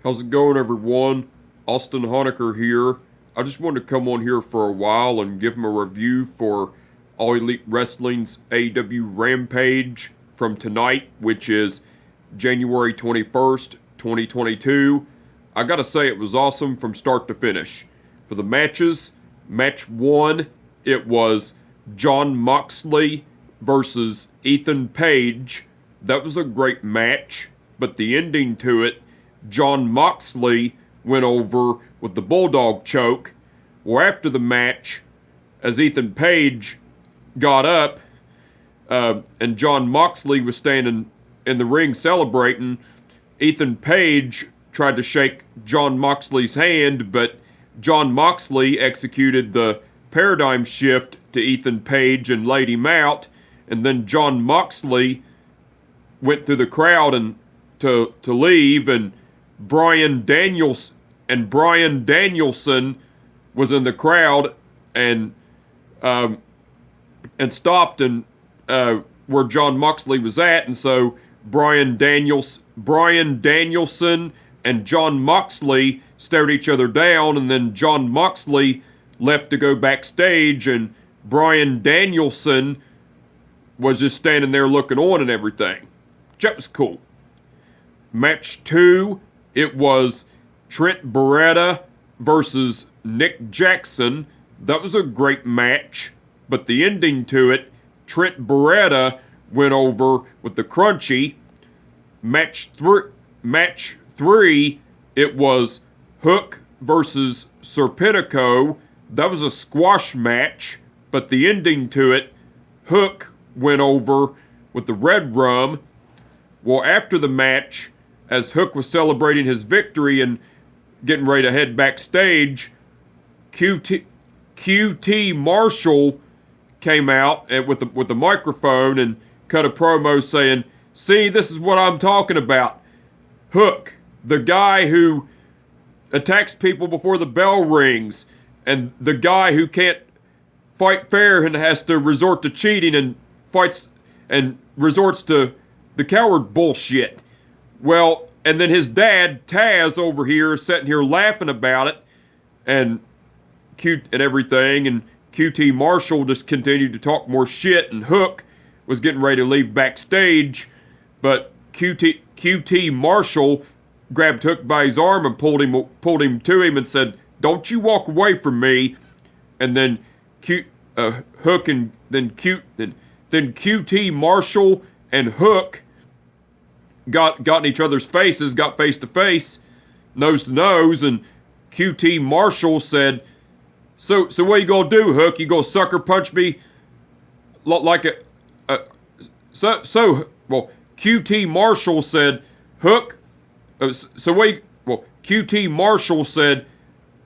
How's it going, everyone? Austin Honecker here. I just wanted to come on here for a while and give him a review for All Elite Wrestling's AEW Rampage from tonight, which is January 21st, 2022. I gotta say, it was awesome from start to finish. For the matches, match 1, it was Jon Moxley versus Ethan Page. That was a great match, but the ending to it, Jon Moxley went over with the Bulldog choke. Well, after the match, as Ethan Page got up, and Jon Moxley was standing in the ring celebrating, Ethan Page tried to shake Jon Moxley's hand, but Jon Moxley executed the paradigm shift to Ethan Page and laid him out, and then Jon Moxley went through the crowd and to leave, and Bryan Danielson was in the crowd and stopped and where Jon Moxley was at, and so Bryan Danielson and Jon Moxley stared each other down, and then Jon Moxley left to go backstage, and Bryan Danielson was just standing there looking on and everything. That was cool. Match 2, it was Trent Beretta versus Nick Jackson. That was a great match, but the ending to it, Trent Beretta went over with the crunchy. Match 3, it was Hook versus Serpentico. That was a squash match, but the ending to it, Hook went over with the red rum. Well, after the match, as Hook was celebrating his victory and getting ready to head backstage, QT Marshall came out with the microphone and cut a promo saying, "See, this is what I'm talking about. Hook, the guy who attacks people before the bell rings, and the guy who can't fight fair and has to resort to cheating and fights and resorts to the coward bullshit." Well, and then his dad, Taz, over here, sitting here laughing about it, and everything, and QT Marshall just continued to talk more shit, and Hook was getting ready to leave backstage, but QT Marshall grabbed Hook by his arm and pulled him to him and said, "Don't you walk away from me." And then Hook and then QT Marshall and Hook got in each other's faces, got face to face, nose to nose, and QT Marshall said, So what you gonna do, Hook? You gonna sucker punch me like a well, QT Marshall said, Hook, QT Marshall said,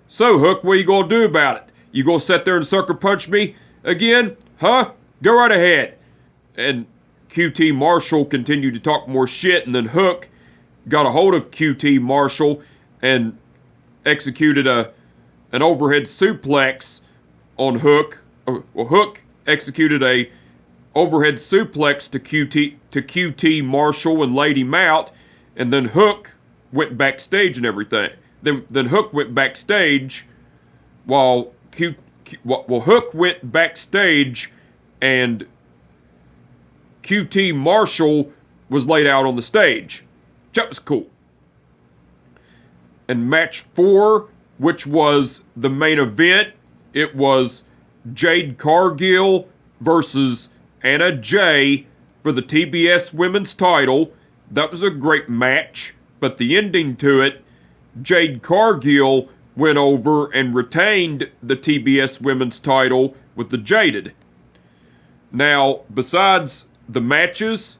"So, Hook, what you gonna do about it? You gonna sit there and sucker punch me again? Huh? Go right ahead." And QT Marshall continued to talk more shit, and then Hook got a hold of QT Marshall and executed an overhead suplex on Hook. Well, Hook executed a overhead suplex to QT Marshall and laid him out, and then Hook went backstage and everything. Then Hook went backstage while Hook went backstage, and QT Marshall was laid out on the stage. That was cool. And match 4, which was the main event, it was Jade Cargill versus Anna Jay for the TBS Women's title. That was a great match, but the ending to it, Jade Cargill went over and retained the TBS Women's title with the Jaded. Now, besides the matches,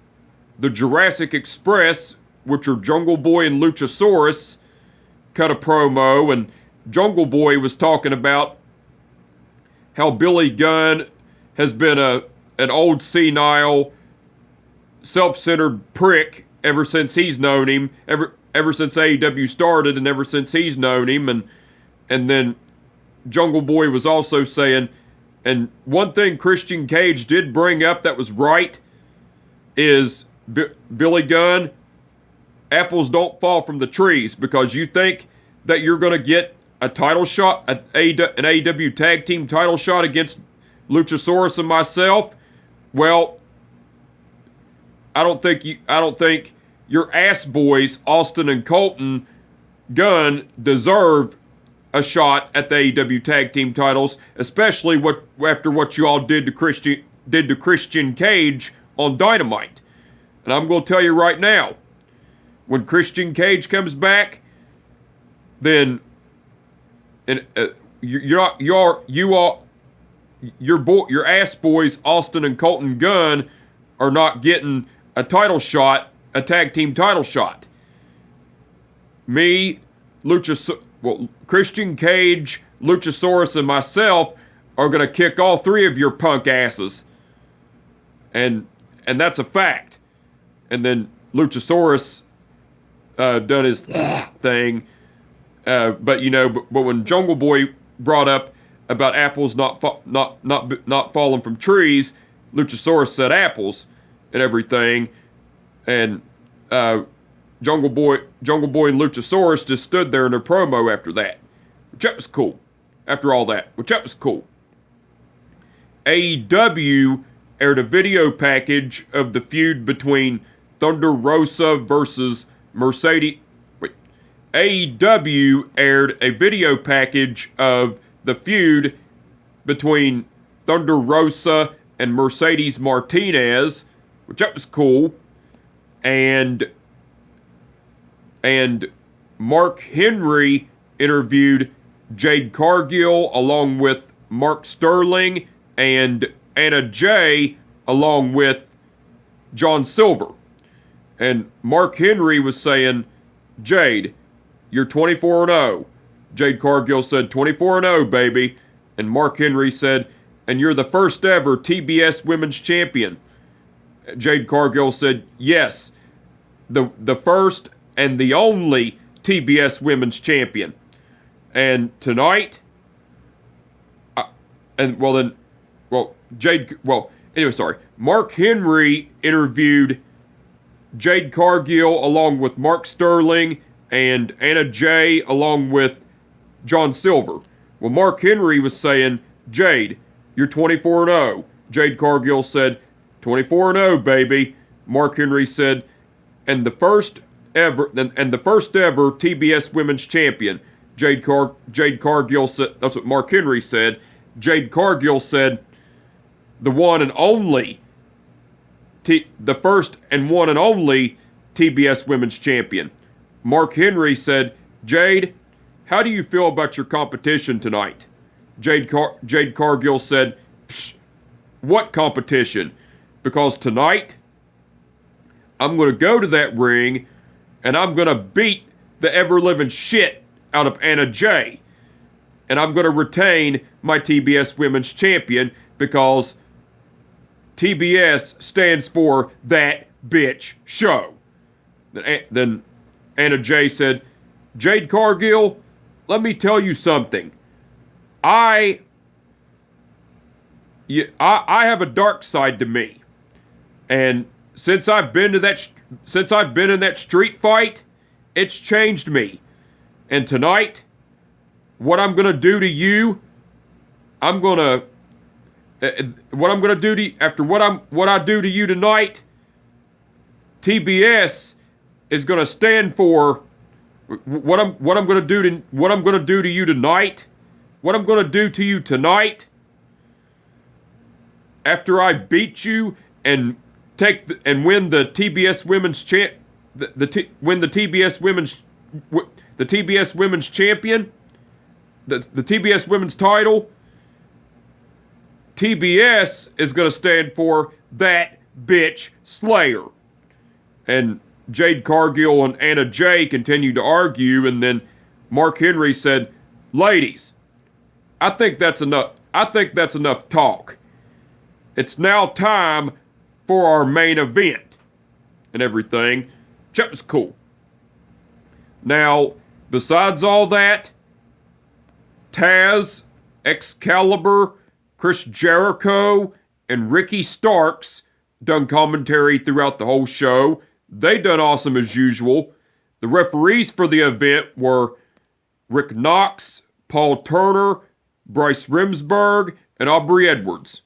the Jurassic Express, which are Jungle Boy and Luchasaurus, cut a promo, and Jungle Boy was talking about how Billy Gunn has been an old senile, self-centered prick ever since he's known him, ever since AEW started, and ever since he's known him, and then Jungle Boy was also saying, and one thing Christian Cage did bring up that was right is Billy Gunn apples don't fall from the trees, because you think that you're going to get a title shot, an AEW tag team title shot against Luchasaurus and myself. Well, I don't think your ass boys, Austin and Colton Gunn, deserve a shot at the AEW tag team titles, especially after what you all did to Christian Cage on Dynamite. And I'm going to tell you right now, when Christian Cage comes back, then your ass boys, Austin and Colton Gunn, are not getting a title shot, a tag team title shot. Me, Christian Cage, Luchasaurus, and myself are going to kick all three of your punk asses. And that's a fact. And then Luchasaurus done his thing. But when Jungle Boy brought up about apples not falling from trees, Luchasaurus said apples and everything. And Jungle Boy and Luchasaurus just stood there in their promo after that, which that was cool. After all that, which that was cool. AEW aired a video package of the feud between Thunder Rosa versus Mercedes. AEW aired a video package of the feud between Thunder Rosa and Mercedes Martinez, which that was cool. And Mark Henry interviewed Jade Cargill along with Mark Sterling and Anna Jay along with John Silver. And Mark Henry was saying, Jade, you're 24-0. Jade Cargill said, 24-0, baby. And Mark Henry said, and you're the first ever TBS Women's Champion. Jade Cargill said, yes, the first and the only TBS Women's Champion. And tonight, Mark Henry interviewed Jade Cargill along with Mark Sterling and Anna Jay along with John Silver. Well, Mark Henry was saying, Jade, you're 24-0. Jade Cargill said, 24-0, baby. Mark Henry said, and the first ever TBS Women's Champion. Jade Cargill said, that's what Mark Henry said. Jade Cargill said, the one and only, the first and one and only TBS Women's Champion. Mark Henry said, Jade, how do you feel about your competition tonight? Jade Cargill said, what competition? Because tonight, I'm going to go to that ring and I'm going to beat the ever-living shit out of Anna Jay. And I'm going to retain my TBS Women's Champion because TBS stands for That Bitch Show. Then Anna Jay said, Jade Cargill, let me tell you something. I have a dark side to me. And since I've been in that street fight, it's changed me. And tonight, what I'm going to do to you, what I do to you tonight, TBS is going to stand for what I'm going to do to you tonight. What I'm going to do to you tonight, after I beat you and win the TBS Women's win the TBS Women's Champion, the TBS Women's title. TBS is going to stand for That Bitch Slayer. And Jade Cargill and Anna Jay continued to argue, and then Mark Henry said, ladies, I think that's enough talk. It's now time for our main event and everything. That was cool. Now, besides all that, Taz, Excalibur, Chris Jericho, and Ricky Starks done commentary throughout the whole show. They done awesome as usual. The referees for the event were Rick Knox, Paul Turner, Bryce Remsburg, and Aubrey Edwards.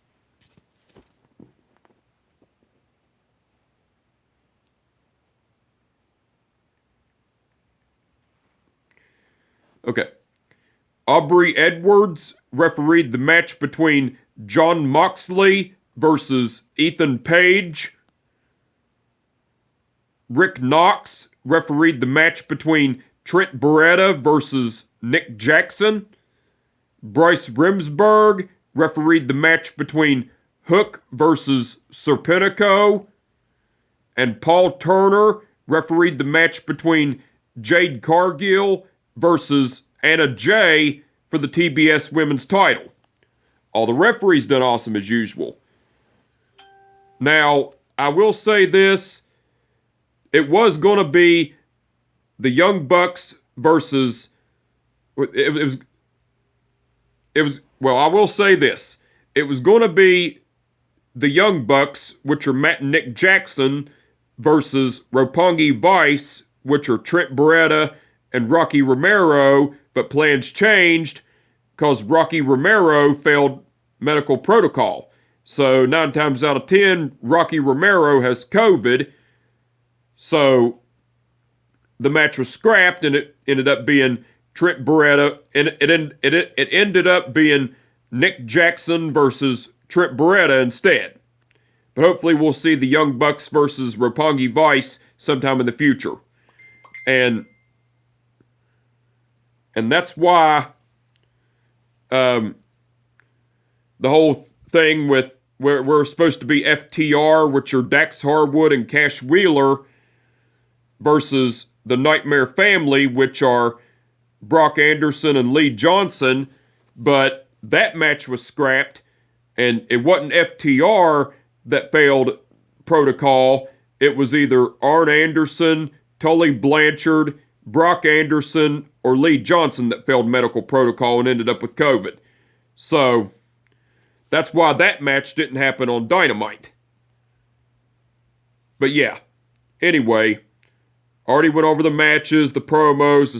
Okay. Aubrey Edwards refereed the match between Jon Moxley versus Ethan Page. Rick Knox refereed the match between Trent Beretta versus Nick Jackson. Bryce Remsburg refereed the match between Hook versus Serpentico. And Paul Turner refereed the match between Jade Cargill versus Anna Jay for the TBS Women's title. All the referees done awesome as usual. Now, I will say this. It was going to be the Young Bucks versus... Well, I will say this. It was going to be the Young Bucks, which are Matt and Nick Jackson, versus Roppongi Vice, which are Trent Beretta and Rocky Romero, but plans changed because Rocky Romero failed medical protocol. So 9 times out of 10, Rocky Romero has COVID. So the match was scrapped, and it ended up being Trent Beretta, and it ended up being Nick Jackson versus Trent Beretta instead. But hopefully we'll see the Young Bucks versus Roppongi Vice sometime in the future. And that's why the whole thing with where we're supposed to be FTR, which are Dax Harwood and Cash Wheeler, versus the Nightmare Family, which are Brock Anderson and Lee Johnson, but that match was scrapped, and it wasn't FTR that failed protocol. It was either Arn Anderson, Tully Blanchard, Brock Anderson, or Lee Johnson that failed medical protocol and ended up with COVID. So, that's why that match didn't happen on Dynamite. But yeah, anyway, already went over the matches, the promos,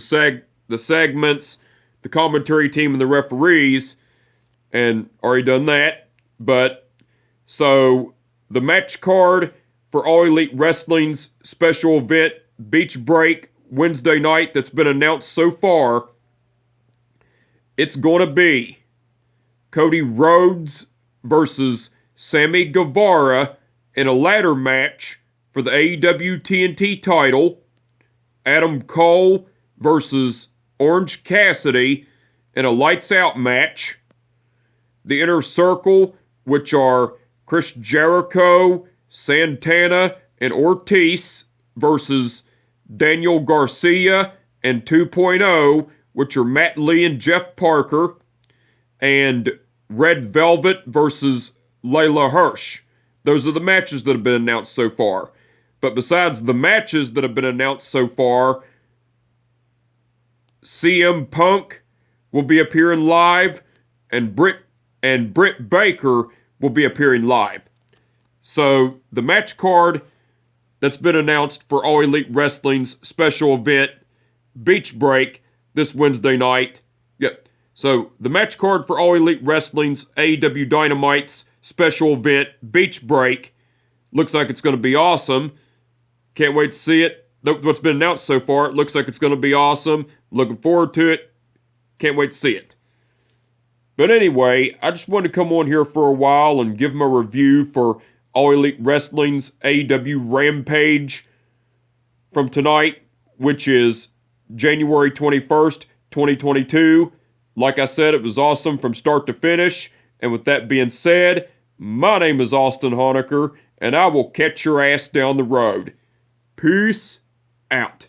the segments, the commentary team, and the referees, and already done that. But, so, the match card for All Elite Wrestling's special event, Beach Break, Wednesday night, that's been announced so far, it's going to be Cody Rhodes versus Sammy Guevara in a ladder match for the AEW TNT title, Adam Cole versus Orange Cassidy in a lights out match, the Inner Circle, which are Chris Jericho, Santana, and Ortiz versus Daniel Garcia and 2.0, which are Matt Lee and Jeff Parker, and Red Velvet versus Layla Hirsch. Those are the matches that have been announced so far. But besides the matches that have been announced so far, CM Punk will be appearing live, and Britt Baker will be appearing live. So the match card that's been announced for All Elite Wrestling's special event, Beach Break, this Wednesday night. Yep. So the match card for All Elite Wrestling's AEW Dynamite's special event, Beach Break, looks like it's going to be awesome. Can't wait to see it. What's been announced so far, it looks like it's going to be awesome. Looking forward to it. Can't wait to see it. But anyway, I just wanted to come on here for a while and give them a review for All Elite Wrestling's AEW Rampage from tonight, which is January 21st, 2022. Like I said, it was awesome from start to finish. And with that being said, my name is Austin Honecker, and I will catch your ass down the road. Peace out.